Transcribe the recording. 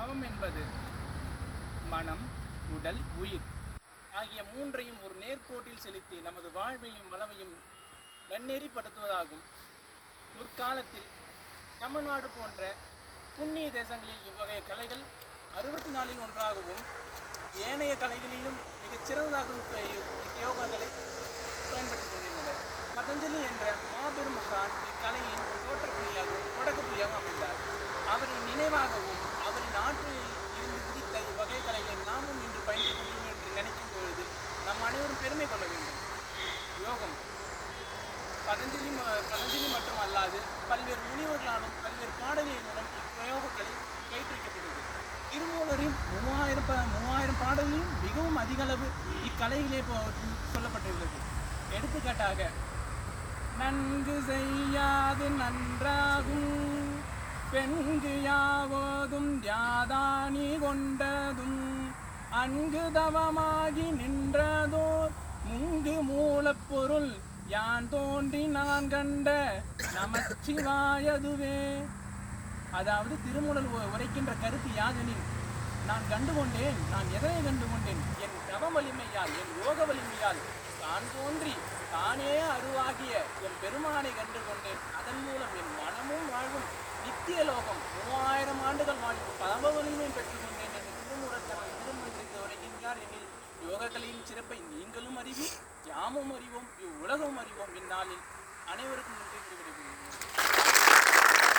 தவம் என்பது மனம், உடல், உயிர் ஆகிய மூன்றையும் ஒரு நேர்கோட்டில் செலுத்தி நமது வாழ்வையும் வளமையும் நன்னெறிப்படுத்துவதாகும். முற்காலத்தில் தமிழ்நாடு போன்ற புண்ணிய தேசங்களில் இவ்வகை கலைகள் 64 ஒன்றாகவும் ஏனைய கலைகளிலும் மிகச் சிறந்ததாகவும் யோகாக்களை பயன்படுத்திக் கொண்டிருந்தனர். பதஞ்சலி என்ற மாபெரும் மகான் இக்கலையின் தோற்றப்புள்ளியாகவும் தொடக்கப்புள்ளியாகவும் அமைந்தார். அவரின் நினைவாகவும் அவரின் ஆற்றில் இருந்து விதித்த இவ்வகை கலைகளை நாமும் இன்று பயன்படுத்த முடியும் என்று நினைக்கும் பொழுது நம் அனைவரும் பெருமை கொள்ள வேண்டும். யோகம் பதஞ்சலி மட்டும் அல்லாது பல்வேறு முனிவர்களாலும் பல்வேறு பாடல்களின் இப்பிரயோகங்களை பயிற்றுவிக்கப்பட்டது. திருமூலரின் 3000 பாடல்களிலும் மிகவும் அதிக அளவு இக்கலையிலே சொல்லப்பட்டுள்ளது. எடுத்துக்காட்டாக, நன்கு செய்யாது நன்றாகும், பெண்கு யாவதும் யாதானி கொண்டதும், அங்கு தவமாகி நின்றதோர் முங்கு மூலப்பொருள் யான் தோன்றி நான் கண்ட நமச்சிவாயதுவே. அதாவது திருமூலர் உரைக்கின்ற கருத்து யாதெனில், நான் கண்டுகொண்டேன், நான் எதனை கண்டுகொண்டேன், என் தவ வலிமையால், என் யோக வலிமையால் தான் தோன்றி தானே அருவாகிய என் பெருமானை கண்டுகொண்டேன். அதன் மூலம் என் மனமும் வாழ்வும் நித்திய லோகம் 3000 ஆண்டுகள் வாழ்வு பரம வலிமையும் பெற்றுக்கொண்டேன் என்று திருமூலர் திருமணத்திற்கு உரைக்கின்றார். எனில் யோகக்கலையின் சிறப்பை நீங்களும் அறிவி, யாமும் அறிவோம், இவ்வுலகம் அறிவோம். இந்நாளில் அனைவருக்கும் நன்றி.